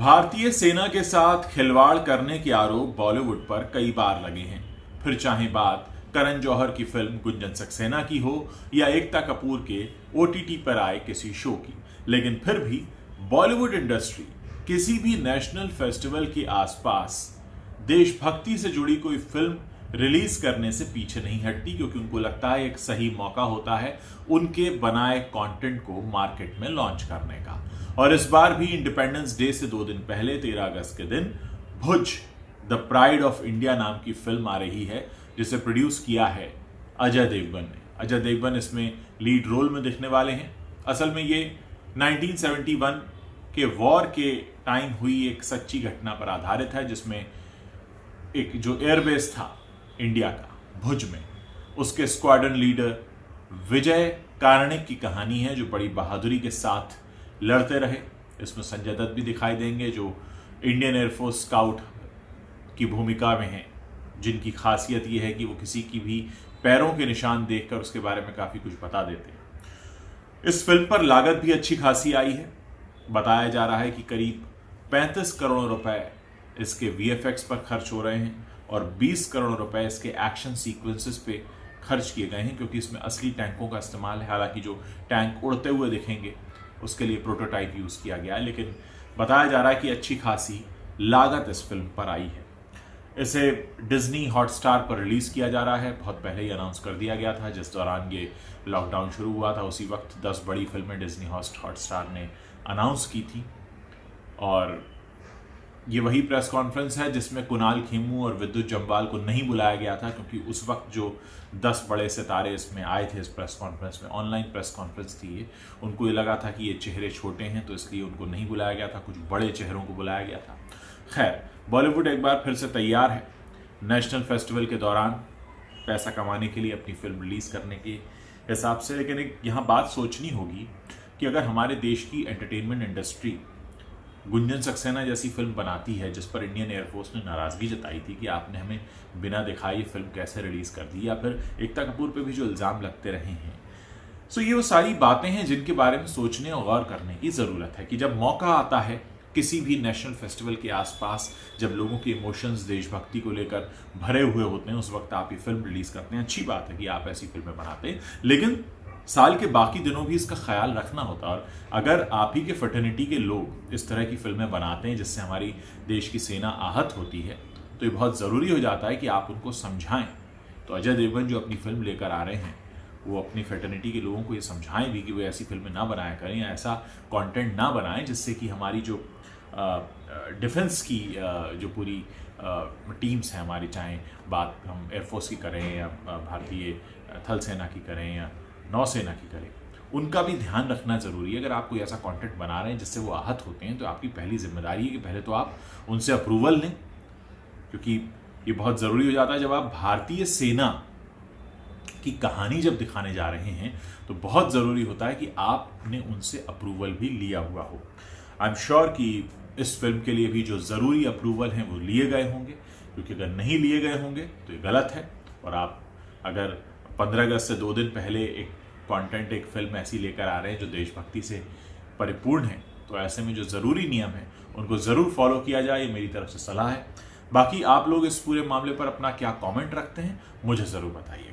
भारतीय सेना के साथ खिलवाड़ करने के आरोप बॉलीवुड पर कई बार लगे हैं। फिर चाहे बात करण जौहर की फिल्म गुंजन सक्सेना की हो या एकता कपूर के ओटीटी पर आए किसी शो की, लेकिन फिर भी बॉलीवुड इंडस्ट्री किसी भी नेशनल फेस्टिवल के आसपास देशभक्ति से जुड़ी कोई फिल्म रिलीज करने से पीछे नहीं हटती, क्योंकि उनको लगता है एक सही मौका होता है उनके बनाए कंटेंट को मार्केट में लॉन्च करने का। और इस बार भी इंडिपेंडेंस डे से 2 दिन पहले 13 अगस्त के दिन भुज द प्राइड ऑफ इंडिया नाम की फिल्म आ रही है, जिसे प्रोड्यूस किया है अजय देवगन ने। अजय देवगन इसमें लीड रोल में दिखने वाले हैं। असल में ये 1971 के वॉर के टाइम हुई एक सच्ची घटना पर आधारित है, जिसमें एक जो एयरबेस था इंडिया का भुज में, उसके स्क्वाड्रन लीडर विजय कार्णिक की कहानी है, जो बड़ी बहादुरी के साथ लड़ते रहे। इसमें संजय दत्त भी दिखाई देंगे, जो इंडियन एयरफोर्स स्काउट की भूमिका में हैं, जिनकी खासियत यह है कि वो किसी की भी पैरों के निशान देखकर उसके बारे में काफ़ी कुछ बता देते हैं। इस फिल्म पर लागत भी अच्छी खासी आई है। बताया जा रहा है कि करीब 35 करोड़ रुपए इसके वीएफएक्स पर खर्च हो रहे हैं और 20 करोड़ रुपए इसके एक्शन सीक्वेंसेस पे खर्च किए गए हैं, क्योंकि इसमें असली टैंकों का इस्तेमाल है। हालांकि जो टैंक उड़ते हुए दिखेंगे उसके लिए प्रोटोटाइप यूज़ किया गया है, लेकिन बताया जा रहा है कि अच्छी खासी लागत इस फिल्म पर आई है। इसे डिज्नी हॉटस्टार पर रिलीज किया जा रहा है। बहुत पहले ही अनाउंस कर दिया गया था, जिस दौरान ये लॉकडाउन शुरू हुआ था उसी वक्त 10 बड़ी फिल्में डिज्नी हॉटस्टार ने अनाउंस की थी। और ये वही प्रेस कॉन्फ्रेंस है जिसमें कुणाल खेमू और विद्युत जम्वाल को नहीं बुलाया गया था, क्योंकि उस वक्त जो 10 बड़े सितारे इसमें आए थे इस प्रेस कॉन्फ्रेंस में, ऑनलाइन प्रेस कॉन्फ्रेंस थी ये, उनको ये लगा था कि ये चेहरे छोटे हैं, तो इसलिए उनको नहीं बुलाया गया था। कुछ बड़े चेहरों को बुलाया गया था। खैर, बॉलीवुड एक बार फिर से तैयार है नेशनल फेस्टिवल के दौरान पैसा कमाने के लिए, अपनी फिल्म रिलीज करने के हिसाब से। लेकिन एक यहाँ बात सोचनी होगी कि अगर हमारे देश की एंटरटेनमेंट इंडस्ट्री गुंजन सक्सेना जैसी फिल्म बनाती है, जिस पर इंडियन एयरफोर्स ने नाराजगी जताई थी कि आपने हमें बिना दिखाई फिल्म कैसे रिलीज कर दी, या फिर एकता कपूर पे भी जो इल्ज़ाम लगते रहे हैं, सो ये वो सारी बातें हैं जिनके बारे में सोचने और गौर करने की ज़रूरत है कि जब मौका आता है किसी भी नेशनल फेस्टिवल के आसपास, जब लोगों के इमोशंस देशभक्ति को लेकर भरे हुए होते हैं, उस वक्त आप ये फिल्म रिलीज करते हैं। अच्छी बात है कि आप ऐसी फिल्में बनाते हैं, लेकिन साल के बाकी दिनों भी इसका ख्याल रखना होता है। और अगर आप ही के फर्टर्निटी के लोग इस तरह की फिल्में बनाते हैं जिससे हमारी देश की सेना आहत होती है, तो ये बहुत ज़रूरी हो जाता है कि आप उनको समझाएं। तो अजय देवगन जो अपनी फिल्म लेकर आ रहे हैं, वो अपनी फर्टर्निटी के लोगों को ये समझाएं भी कि वो ऐसी फिल्में ना बनाया करें या ऐसा कंटेंट ना बनाएं जिससे कि हमारी जो डिफेंस की जो पूरी टीम्स हैं हमारी, चाहे बात हम एयरफोर्स की करें या भारतीय थल सेना की करें या नौसेना की करें, उनका भी ध्यान रखना ज़रूरी है। अगर आप कोई ऐसा कंटेंट बना रहे हैं जिससे वो आहत होते हैं, तो आपकी पहली जिम्मेदारी है कि पहले तो आप उनसे अप्रूवल लें, क्योंकि ये बहुत ज़रूरी हो जाता है। जब आप भारतीय सेना की कहानी जब दिखाने जा रहे हैं, तो बहुत ज़रूरी होता है कि आपने उनसे अप्रूवल भी लिया हुआ हो। आई एम श्योर कि इस फिल्म के लिए भी जो ज़रूरी अप्रूवल हैं वो लिए गए होंगे, क्योंकि अगर नहीं लिए गए होंगे तो ये गलत है। और आप अगर 15 अगस्त से 2 दिन पहले एक कंटेंट, एक फिल्म ऐसी लेकर आ रहे हैं जो देशभक्ति से परिपूर्ण है, तो ऐसे में जो ज़रूरी नियम है उनको ज़रूर फॉलो किया जाए, ये मेरी तरफ से सलाह है। बाकी आप लोग इस पूरे मामले पर अपना क्या कमेंट रखते हैं, मुझे ज़रूर बताइए।